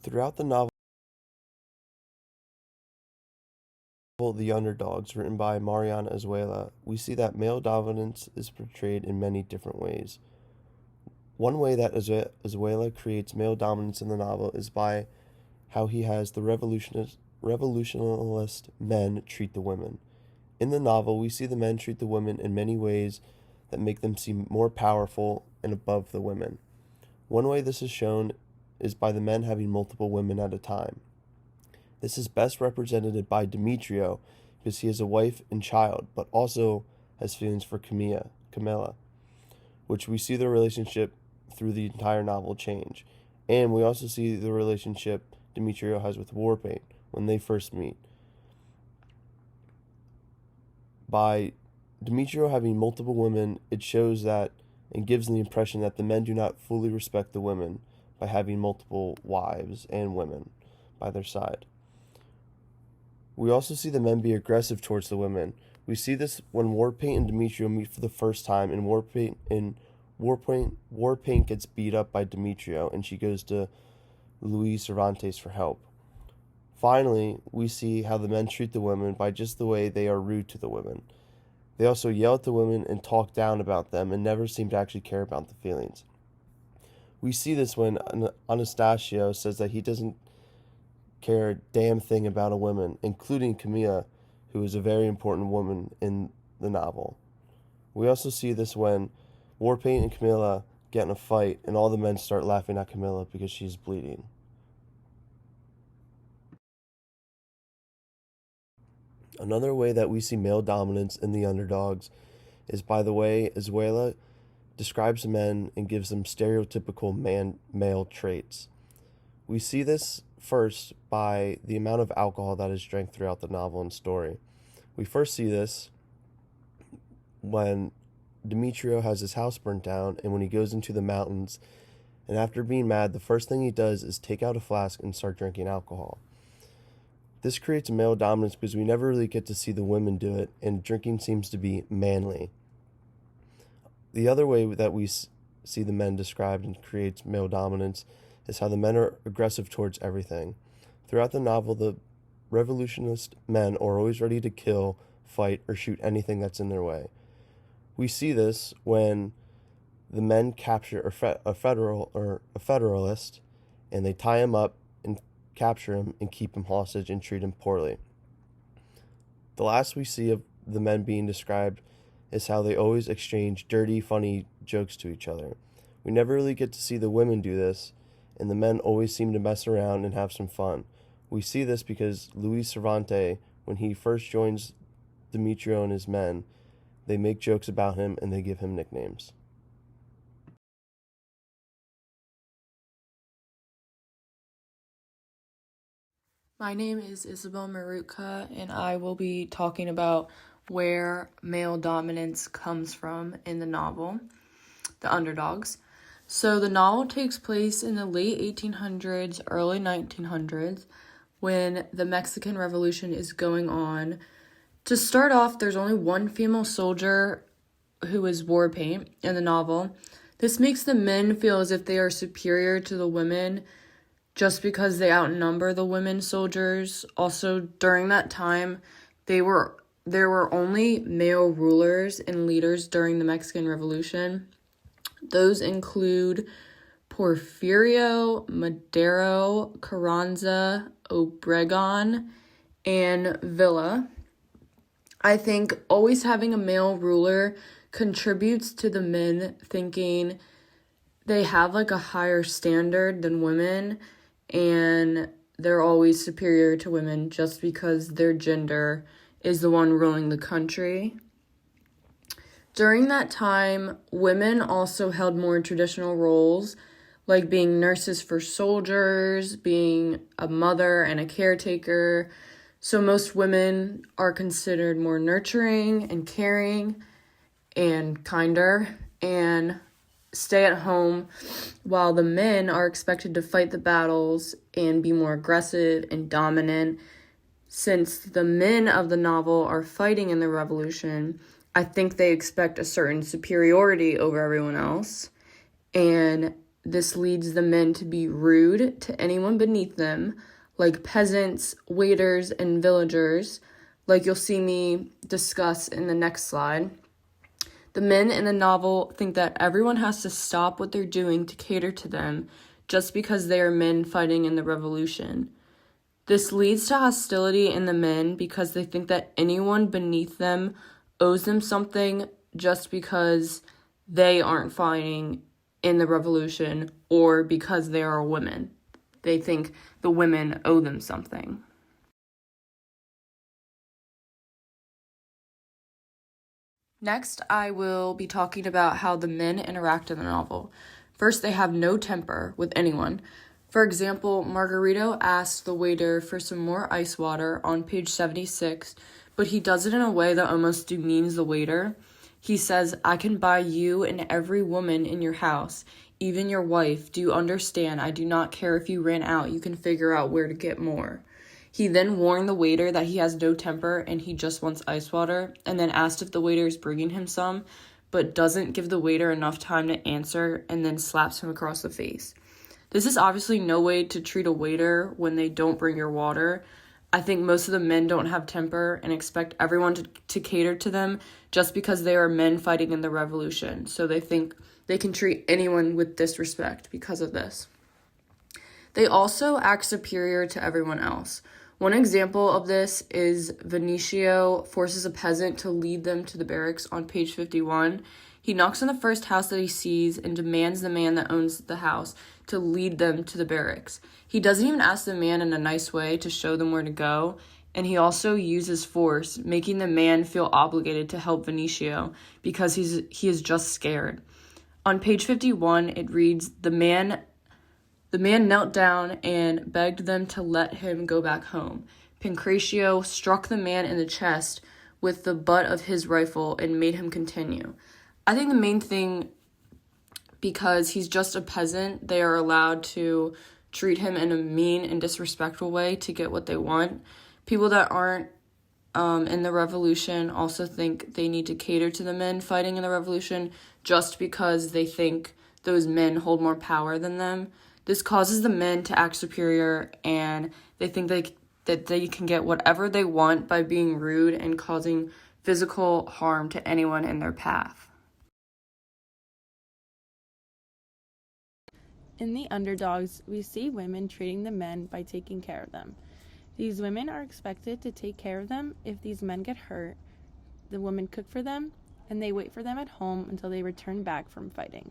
Throughout the novel The Underdogs, written by Mariana Azuela, we see that male dominance is portrayed in many different ways. One way that Azuela creates male dominance in the novel is by how he has the revolutionist men treat the women. In the novel, we see the men treat the women in many ways that make them seem more powerful and above the women. One way this is shown is by the men having multiple women at a time. This is best represented by Demetrio because he has a wife and child, but also has feelings for Camilla, which we see the relationship through the entire novel change. And we also see the relationship Demetrio has with Warpaint when they first meet. By Demetrio having multiple women, it shows that and gives the impression that the men do not fully respect the women by having multiple wives and women by their side. We also see the men be aggressive towards the women. We see this when Warpaint and Demetrio meet for the first time, and Warpaint gets beat up by Demetrio, and she goes to Luis Cervantes for help. Finally, we see how the men treat the women by just the way they are rude to the women. They also yell at the women and talk down about them and never seem to actually care about the feelings. We see this when Anastasio says that he doesn't care a damn thing about a woman, including Camilla, who is a very important woman in the novel. We also see this when Warpaint and Camilla get in a fight and all the men start laughing at Camilla because she's bleeding. Another way that we see male dominance in The Underdogs is by the way Azuela describes men and gives them stereotypical male traits. We see this first by the amount of alcohol that is drank throughout the novel and story. We first see this when Demetrio has his house burnt down and when he goes into the mountains, and after being mad, the first thing he does is take out a flask and start drinking alcohol. This creates male dominance because we never really get to see the women do it, and drinking seems to be manly. The other way that we see the men described and creates male dominance is how the men are aggressive towards everything. Throughout the novel, the revolutionist men are always ready to kill, fight, or shoot anything that's in their way. We see this when the men capture a federalist, and they tie him up and capture him and keep him hostage and treat him poorly. The last we see of the men being described is how they always exchange dirty, funny jokes to each other. We never really get to see the women do this, and the men always seem to mess around and have some fun. We see this because Luis Cervantes, when he first joins Demetrio and his men, they make jokes about him and they give him nicknames. My name is Isabel Marutka, and I will be talking about where male dominance comes from in the novel, The Underdogs. So the novel takes place in the late 1800s, early 1900s, when the Mexican Revolution is going on. To start off, there's only one female soldier who is Warpaint in the novel. This makes the men feel as if they are superior to the women just because they outnumber the women soldiers. Also, during that time, there were only male rulers and leaders during the Mexican Revolution. Those include Porfirio, Madero, Carranza, Obregon, and Villa. I think always having a male ruler contributes to the men thinking they have like a higher standard than women, and they're always superior to women just because their gender is the one ruling the country. During that time, women also held more traditional roles, like being nurses for soldiers, being a mother and a caretaker. So most women are considered more nurturing and caring and kinder and stay at home, while the men are expected to fight the battles and be more aggressive and dominant. Since the men of the novel are fighting in the revolution, I think they expect a certain superiority over everyone else, and this leads the men to be rude to anyone beneath them, like peasants, waiters, and villagers, like you'll see me discuss in the next slide. The men in the novel think that everyone has to stop what they're doing to cater to them just because they are men fighting in the revolution. This leads to hostility in the men because they think that anyone beneath them owes them something just because they aren't fighting in the revolution or because they are women. They think the women owe them something. Next, I will be talking about how the men interact in the novel. First, they have no temper with anyone. For example, Margarito asks the waiter for some more ice water on page 76, but he does it in a way that almost demeans the waiter. He says, "I can buy you and every woman in your house, even your wife. Do you understand? I do not care if you ran out. You can figure out where to get more." He then warned the waiter that he has no temper and he just wants ice water, and then asked if the waiter is bringing him some, but doesn't give the waiter enough time to answer and then slaps him across the face. This is obviously no way to treat a waiter when they don't bring your water. I think most of the men don't have temper and expect everyone to cater to them just because they are men fighting in the revolution. So they think they can treat anyone with disrespect because of this. They also act superior to everyone else. One example of this is Vinicio forces a peasant to lead them to the barracks on page 51. He knocks on the first house that he sees and demands the man that owns the house to lead them to the barracks. He doesn't even ask the man in a nice way to show them where to go, and he also uses force, making the man feel obligated to help Vinicio because he is just scared. On page 51, it reads, The man knelt down and begged them to let him go back home. Pancratio struck the man in the chest with the butt of his rifle and made him continue. I think the main thing, because he's just a peasant, they are allowed to treat him in a mean and disrespectful way to get what they want. People that aren't in the revolution also think they need to cater to the men fighting in the revolution just because they think those men hold more power than them. This causes the men to act superior, and they think that they can get whatever they want by being rude and causing physical harm to anyone in their path. In the underdogs, we see women treating the men by taking care of them. These women are expected to take care of them if these men get hurt. The women cook for them, and they wait for them at home until they return back from fighting.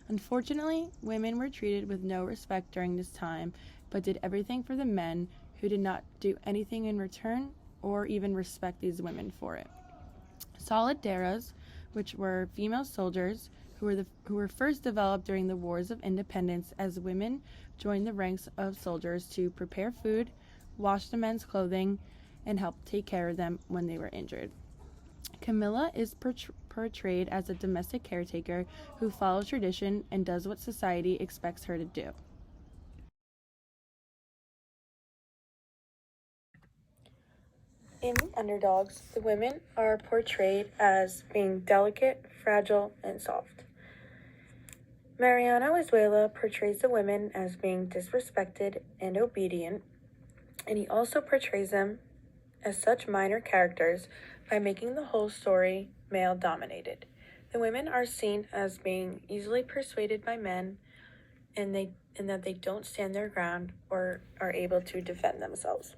Unfortunately, women were treated with no respect during this time, but did everything for the men, who did not do anything in return or even respect these women for it. Solidaras, which were female soldiers who were first developed during the Wars of Independence as women joined the ranks of soldiers to prepare food, wash the men's clothing, and help take care of them when they were injured. Camilla is portrayed as a domestic caretaker who follows tradition and does what society expects her to do. In the underdogs, the women are portrayed as being delicate, fragile, and soft. Mariano Izuela portrays the women as being disrespected and obedient, and he also portrays them as such minor characters by making the whole story male-dominated. The women are seen as being easily persuaded by men, and that they don't stand their ground or are able to defend themselves.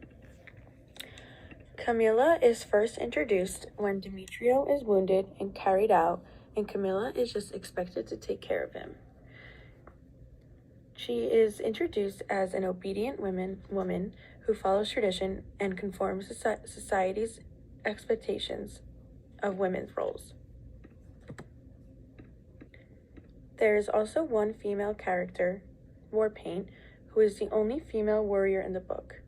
Camilla is first introduced when Demetrio is wounded and carried out, and Camilla is just expected to take care of him. She is introduced as an obedient woman who follows tradition and conforms to society's expectations of women's roles. There is also one female character, Warpaint, who is the only female warrior in the book.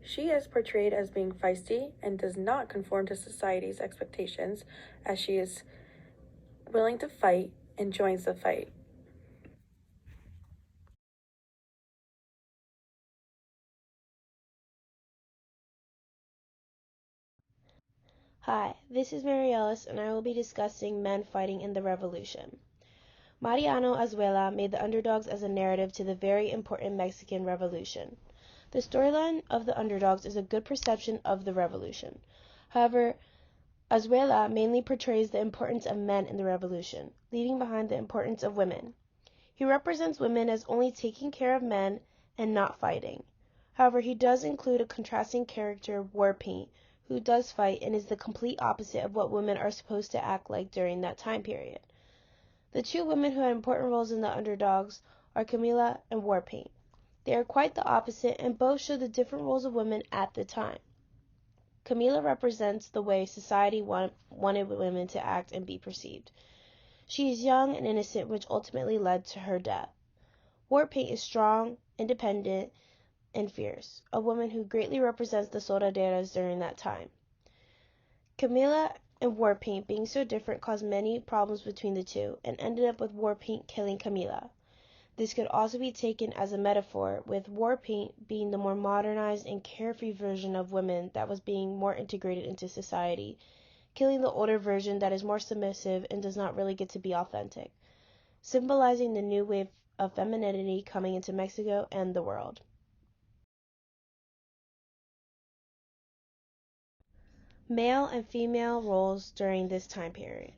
She is portrayed as being feisty and does not conform to society's expectations, as she is willing to fight and joins the fight. Hi, this is Mary Ellis, and I will be discussing men fighting in the Revolution. Mariano Azuela made the underdogs as a narrative to the very important Mexican Revolution. The storyline of the underdogs is a good perception of the revolution. However, Azuela mainly portrays the importance of men in the revolution, leaving behind the importance of women. He represents women as only taking care of men and not fighting. However, he does include a contrasting character, War Paint, who does fight and is the complete opposite of what women are supposed to act like during that time period. The two women who had important roles in the underdogs are Camila and War Paint. They are quite the opposite and both show the different roles of women at the time. Camila represents the way society wanted women to act and be perceived. She is young and innocent, which ultimately led to her death. War Paint is strong, independent, and fierce, a woman who greatly represents the soldaderas during that time. Camila and War Paint being so different caused many problems between the two, and ended up with War Paint killing Camila. This could also be taken as a metaphor, with War Paint being the more modernized and carefree version of women that was being more integrated into society, killing the older version that is more submissive and does not really get to be authentic, symbolizing the new wave of femininity coming into Mexico and the world. Male and female roles during this time period.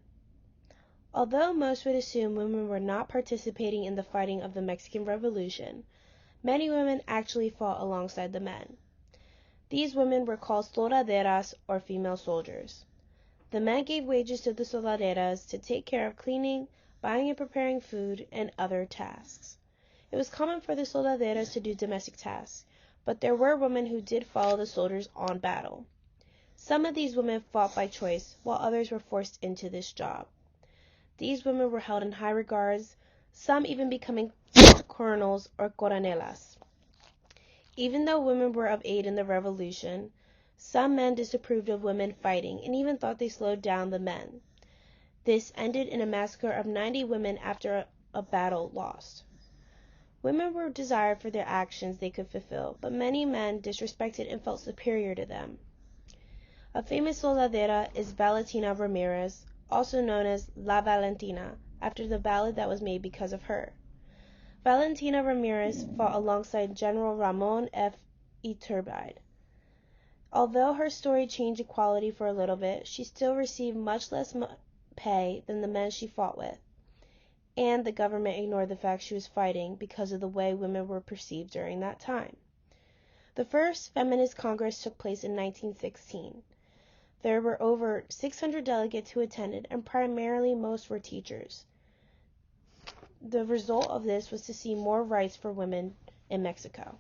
Although most would assume women were not participating in the fighting of the Mexican Revolution, many women actually fought alongside the men. These women were called soldaderas, or female soldiers. The men gave wages to the soldaderas to take care of cleaning, buying and preparing food, and other tasks. It was common for the soldaderas to do domestic tasks, but there were women who did follow the soldiers on battle. Some of these women fought by choice, while others were forced into this job. These women were held in high regards, some even becoming colonels or coronelas. Even though women were of aid in the revolution, some men disapproved of women fighting and even thought they slowed down the men. This ended in a massacre of 90 women after a battle lost. Women were desired for their actions they could fulfill, but many men disrespected and felt superior to them. A famous soldadera is Valentina Ramirez, also known as La Valentina, after the ballad that was made because of her. Valentina Ramirez fought alongside General Ramon F. Iturbide. Although her story changed equality for a little bit, she still received much less pay than the men she fought with, and the government ignored the fact she was fighting because of the way women were perceived during that time. The first Feminist Congress took place in 1916. There were over 600 delegates who attended, and primarily most were teachers. The result of this was to see more rights for women in Mexico.